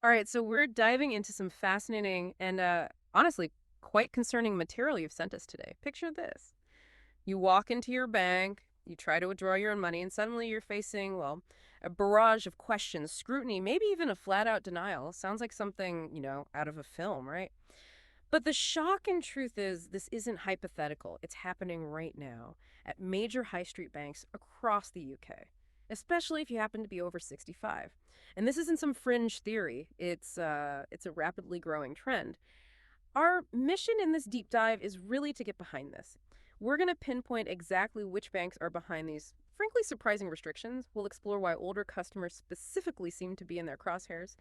All right, so we're diving into some fascinating and honestly quite concerning material you've sent us today. Picture this. You walk into your bank, you try to withdraw your own money, and suddenly you're facing, well, a barrage of questions, scrutiny, maybe even a flat out denial. Sounds like something, out of a film, right? But the shock and truth is, this isn't hypothetical. It's happening right now at major high street banks across the UK, especially if you happen to be over 65. And this isn't some fringe theory. It's a rapidly growing trend. Our mission in this deep dive is really to get behind this. We're going to pinpoint exactly which banks are behind these frankly surprising restrictions. We'll explore why older customers specifically seem to be in their crosshairs.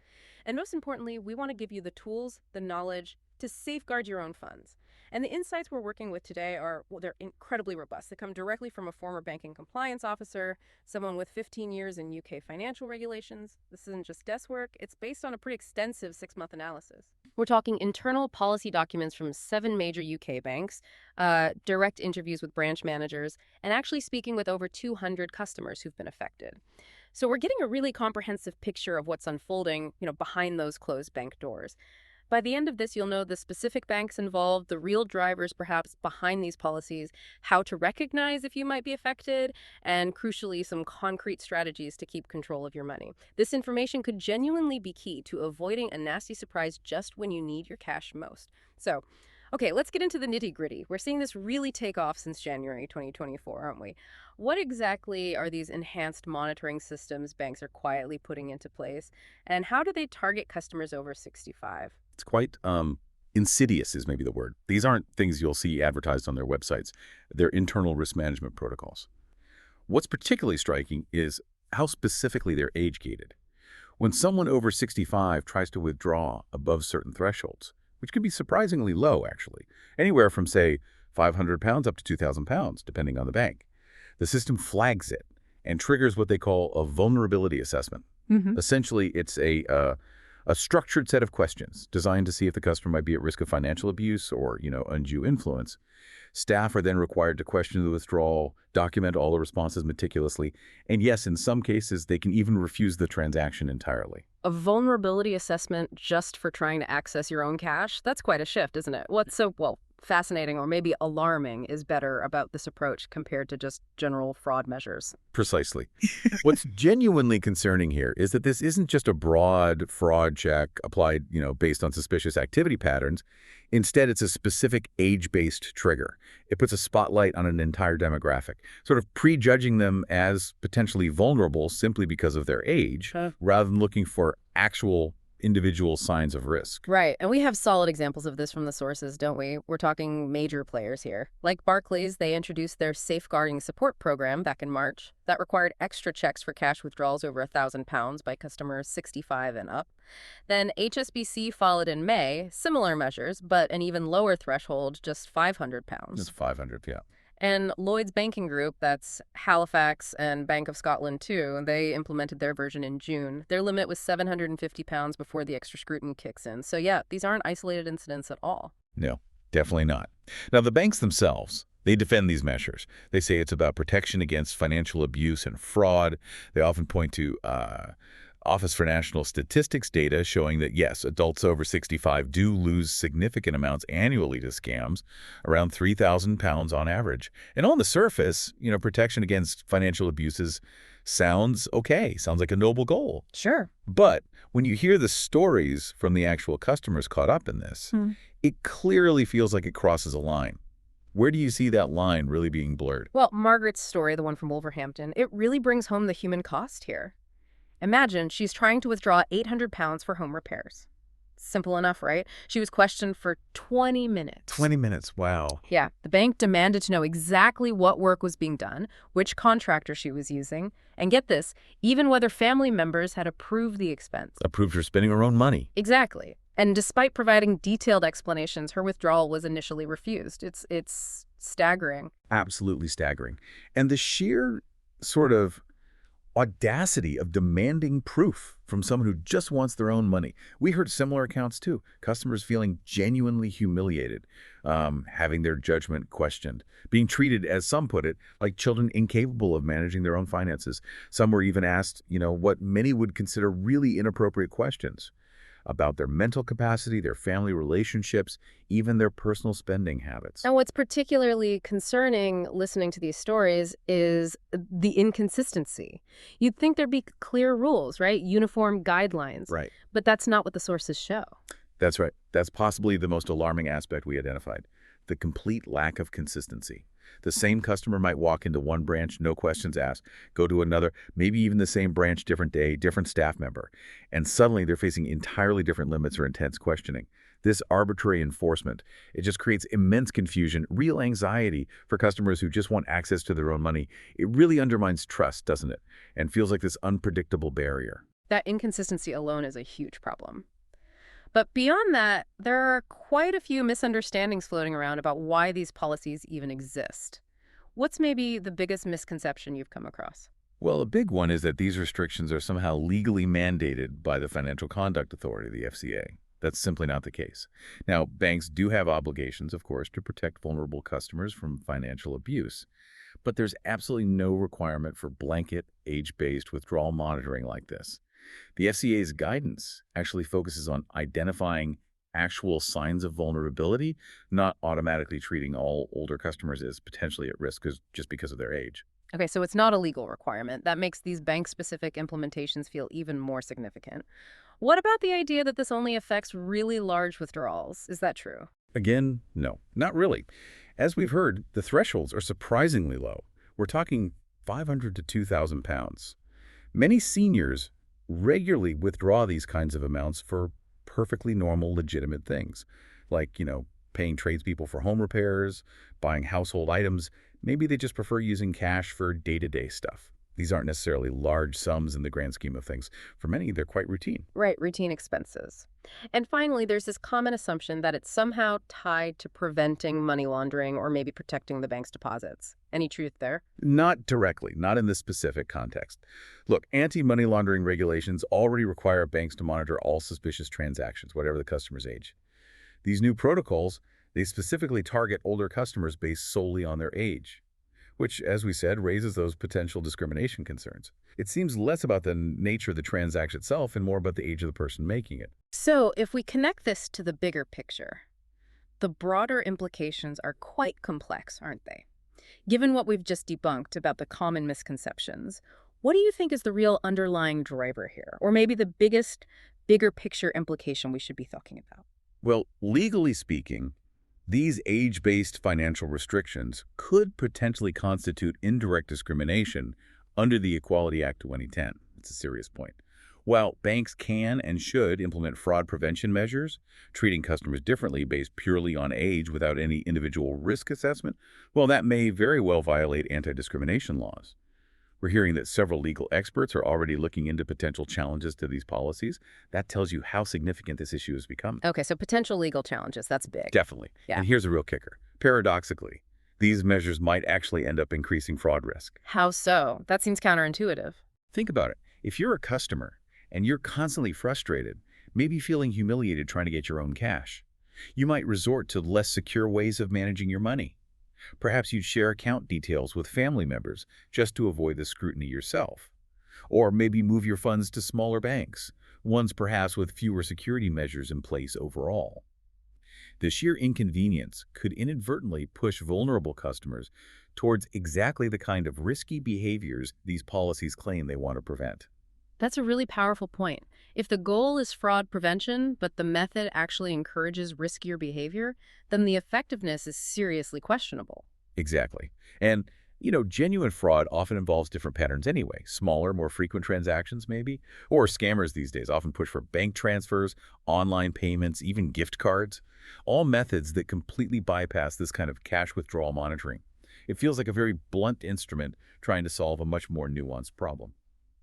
And most importantly, we want to give you the tools, the knowledge to safeguard your own funds. And the insights we're working with today are, well, they're incredibly robust. They come directly from a former banking compliance officer, someone with 15 years in UK financial regulations. This isn't just desk work, it's based on a pretty extensive 6-month analysis. We're talking internal policy documents from 7 major UK banks, direct interviews with branch managers, and actually speaking with over 200 customers who've been affected. So we're getting a really comprehensive picture of what's unfolding, behind those closed bank doors. By the end of this, you'll know the specific banks involved, the real drivers perhaps behind these policies, how to recognize if you might be affected, and crucially, some concrete strategies to keep control of your money. This information could genuinely be key to avoiding a nasty surprise just when you need your cash most. So, okay, let's get into the nitty-gritty. We're seeing this really take off since January 2024, aren't we? What exactly are these enhanced monitoring systems banks are quietly putting into place, and how do they target customers over 65? It's quite insidious is maybe the word. These aren't things you'll see advertised on their websites. They're internal risk management protocols. What's particularly striking is how specifically they're age-gated. When someone over 65 tries to withdraw above certain thresholds, which can be surprisingly low, actually, anywhere from, say, £500 up to £2,000, depending on the bank, the system flags it and triggers what they call a vulnerability assessment. Essentially, it's a structured set of questions designed to see if the customer might be at risk of financial abuse or, undue influence. Staff are then required to question the withdrawal, document all the responses meticulously, and yes, in some cases, they can even refuse the transaction entirely. A vulnerability assessment just for trying to access your own cash? That's quite a shift, isn't it? What's so, well, fascinating or maybe alarming is better about this approach compared to just general fraud measures? Precisely. What's genuinely concerning here is that this isn't just a broad fraud check applied, based on suspicious activity patterns. Instead, it's a specific age-based trigger. It puts a spotlight on an entire demographic, sort of prejudging them as potentially vulnerable simply because of their age, rather than looking for actual individual signs of risk. Right. And we have solid examples of this from the sources, don't we? We're talking major players here. Like Barclays, they introduced their safeguarding support program back in March. That required extra checks for cash withdrawals over £1,000 by customers 65 and up. Then HSBC followed in May, similar measures, but an even lower threshold, just £500. It's 500, yeah. And Lloyds Banking Group, that's Halifax and Bank of Scotland too, they implemented their version in June. Their limit was £750 before the extra scrutiny kicks in. So yeah, these aren't isolated incidents at all. No, definitely not. Now, the banks themselves, they defend these measures. They say it's about protection against financial abuse and fraud. They often point to Office for National Statistics data showing that, yes, adults over 65 do lose significant amounts annually to scams, around £3,000 on average. And on the surface, protection against financial abuses sounds okay, sounds like a noble goal. Sure. But when you hear the stories from the actual customers caught up in this, it clearly feels like it crosses a line. Where do you see that line really being blurred? Well, Margaret's story, the one from Wolverhampton, it really brings home the human cost here. Imagine she's trying to withdraw £800 for home repairs. Simple enough, right? She was questioned for 20 minutes. 20 minutes, wow. Yeah, the bank demanded to know exactly what work was being done, which contractor she was using, and get this, even whether family members had approved the expense. Approved her spending her own money. Exactly. And despite providing detailed explanations, her withdrawal was initially refused. It's staggering. Absolutely staggering. And the sheer sort of audacity of demanding proof from someone who just wants their own money. We heard similar accounts too. Customers feeling genuinely humiliated, having their judgment questioned, being treated, as some put it, like children incapable of managing their own finances. Some were even asked, what many would consider really inappropriate questions. about their mental capacity, their family relationships, even their personal spending habits. And what's particularly concerning listening to these stories is the inconsistency. You'd think there'd be clear rules, right? Uniform guidelines. Right. But that's not what the sources show. That's right. That's possibly the most alarming aspect we identified, the complete lack of consistency. The same customer might walk into one branch, no questions asked, go to another, maybe even the same branch, different day, different staff member, and suddenly they're facing entirely different limits or intense questioning. This arbitrary enforcement, it just creates immense confusion, real anxiety for customers who just want access to their own money. It really undermines trust, doesn't it? And feels like this unpredictable barrier. That inconsistency alone is a huge problem. But beyond that, there are quite a few misunderstandings floating around about why these policies even exist. What's maybe the biggest misconception you've come across? Well, a big one is that these restrictions are somehow legally mandated by the Financial Conduct Authority, the FCA. That's simply not the case. Now, banks do have obligations, of course, to protect vulnerable customers from financial abuse. But there's absolutely no requirement for blanket, age-based withdrawal monitoring like this. The FCA's guidance actually focuses on identifying actual signs of vulnerability, not automatically treating all older customers as potentially at risk just because of their age. Okay, so it's not a legal requirement. That makes these bank-specific implementations feel even more significant. What about the idea that this only affects really large withdrawals? Is that true? Again, no, not really. As we've heard, the thresholds are surprisingly low. We're talking 500 to 2,000 pounds. Many seniors regularly withdraw these kinds of amounts for perfectly normal, legitimate things, like, paying tradespeople for home repairs, buying household items. Maybe they just prefer using cash for day-to-day stuff. These aren't necessarily large sums in the grand scheme of things. For many, they're quite routine. Right, routine expenses. And finally, there's this common assumption that it's somehow tied to preventing money laundering or maybe protecting the bank's deposits. Any truth there? Not directly, not in this specific context. Look, anti-money laundering regulations already require banks to monitor all suspicious transactions, whatever the customer's age. These new protocols, they specifically target older customers based solely on their age, which, as we said, raises those potential discrimination concerns. It seems less about the nature of the transaction itself and more about the age of the person making it. So if we connect this to the bigger picture, the broader implications are quite complex, aren't they? Given what we've just debunked about the common misconceptions, what do you think is the real underlying driver here? Or maybe the biggest, bigger picture implication we should be talking about? Well, legally speaking, these age-based financial restrictions could potentially constitute indirect discrimination under the Equality Act 2010. It's a serious point. While banks can and should implement fraud prevention measures, treating customers differently based purely on age without any individual risk assessment, well, that may very well violate anti-discrimination laws. We're hearing that several legal experts are already looking into potential challenges to these policies. That tells you how significant this issue has become. Okay, so potential legal challenges, that's big. Definitely. Yeah. And here's a real kicker. Paradoxically, these measures might actually end up increasing fraud risk. How so? That seems counterintuitive. Think about it. If you're a customer and you're constantly frustrated, maybe feeling humiliated trying to get your own cash, you might resort to less secure ways of managing your money. Perhaps you'd share account details with family members just to avoid the scrutiny yourself. Or maybe move your funds to smaller banks, ones perhaps with fewer security measures in place overall. The sheer inconvenience could inadvertently push vulnerable customers towards exactly the kind of risky behaviors these policies claim they want to prevent. That's a really powerful point. If the goal is fraud prevention, but the method actually encourages riskier behavior, then the effectiveness is seriously questionable. Exactly. And, genuine fraud often involves different patterns anyway. Smaller, more frequent transactions, maybe. Or scammers these days often push for bank transfers, online payments, even gift cards. All methods that completely bypass this kind of cash withdrawal monitoring. It feels like a very blunt instrument trying to solve a much more nuanced problem.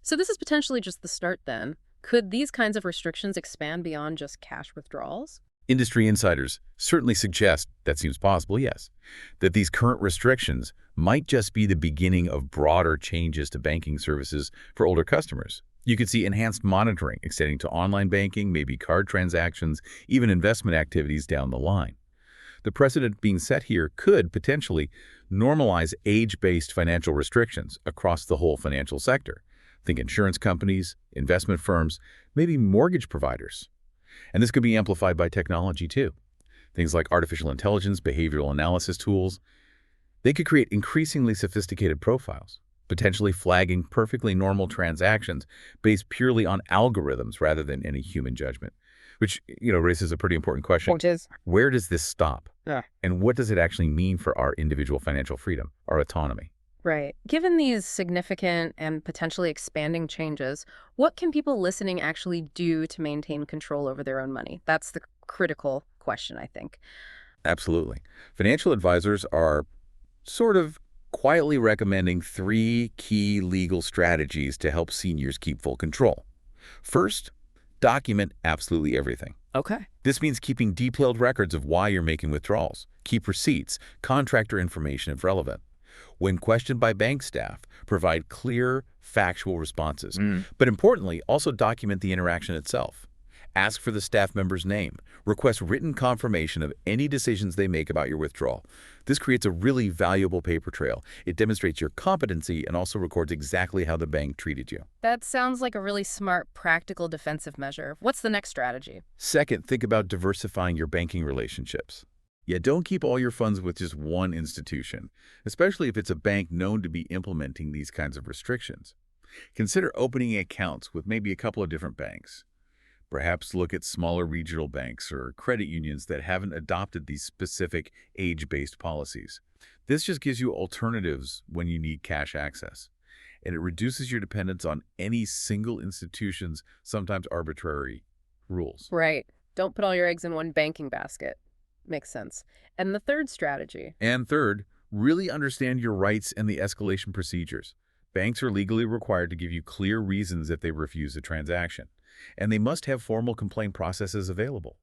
So this is potentially just the start then. Could these kinds of restrictions expand beyond just cash withdrawals? Industry insiders certainly suggest, that seems possible, yes, that these current restrictions might just be the beginning of broader changes to banking services for older customers. You could see enhanced monitoring extending to online banking, maybe card transactions, even investment activities down the line. The precedent being set here could potentially normalize age-based financial restrictions across the whole financial sector. Think insurance companies, investment firms, maybe mortgage providers. And this could be amplified by technology too. Things like artificial intelligence, behavioral analysis tools, they could create increasingly sophisticated profiles, potentially flagging perfectly normal transactions based purely on algorithms rather than any human judgment, which, raises a pretty important question. Which is, Where does this stop? yeah. And what does it actually mean for our individual financial freedom, our autonomy? Right. Given these significant and potentially expanding changes, what can people listening actually do to maintain control over their own money? That's the critical question, I think. Absolutely. Financial advisors are sort of quietly recommending three key legal strategies to help seniors keep full control. First, document absolutely everything. Okay. This means keeping detailed records of why you're making withdrawals. Keep receipts, contractor information if relevant. When questioned by bank staff, provide clear, factual responses. But importantly, also document the interaction itself. Ask for the staff member's name. Request written confirmation of any decisions they make about your withdrawal. This creates a really valuable paper trail. It demonstrates your competency and also records exactly how the bank treated you. That sounds like a really smart, practical defensive measure. What's the next strategy? Second, think about diversifying your banking relationships. Yeah, don't keep all your funds with just one institution, especially if it's a bank known to be implementing these kinds of restrictions. Consider opening accounts with maybe a couple of different banks. Perhaps look at smaller regional banks or credit unions that haven't adopted these specific age-based policies. This just gives you alternatives when you need cash access, and it reduces your dependence on any single institution's sometimes arbitrary rules. Right. Don't put all your eggs in one banking basket. Makes sense. And the third strategy? And third, really understand your rights and the escalation procedures. Banks are legally required to give you clear reasons if they refuse a transaction, and they must have formal complaint processes available.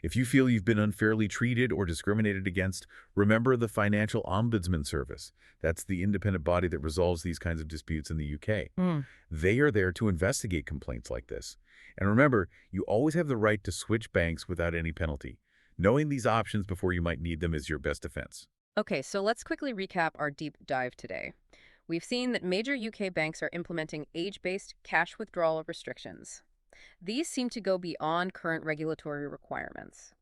If you feel you've been unfairly treated or discriminated against, remember the Financial Ombudsman Service. That's the independent body that resolves these kinds of disputes in the UK. They are there to investigate complaints like this. And remember, you always have the right to switch banks without any penalty. Knowing these options before you might need them is your best defense. Okay, so let's quickly recap our deep dive today. We've seen that major UK banks are implementing age-based cash withdrawal restrictions. These seem to go beyond current regulatory requirements.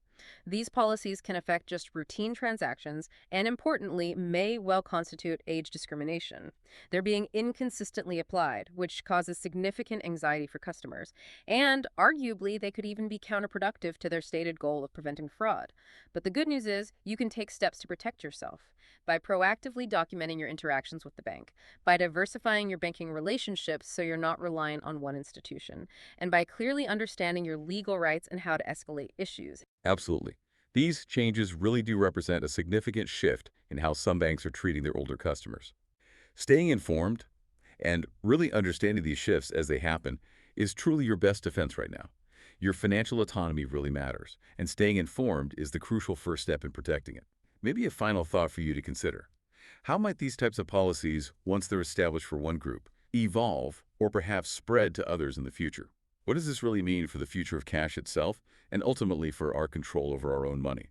These policies can affect just routine transactions and, importantly, may well constitute age discrimination. They're being inconsistently applied, which causes significant anxiety for customers. And, arguably, they could even be counterproductive to their stated goal of preventing fraud. But the good news is you can take steps to protect yourself by proactively documenting your interactions with the bank, by diversifying your banking relationships so you're not reliant on one institution, and by clearly understanding your legal rights and how to escalate issues. Absolutely. These changes really do represent a significant shift in how some banks are treating their older customers. Staying informed and really understanding these shifts as they happen is truly your best defense right now. Your financial autonomy really matters, and staying informed is the crucial first step in protecting it. Maybe a final thought for you to consider. How might these types of policies, once they're established for one group, evolve or perhaps spread to others in the future? What does this really mean for the future of cash itself and ultimately for our control over our own money?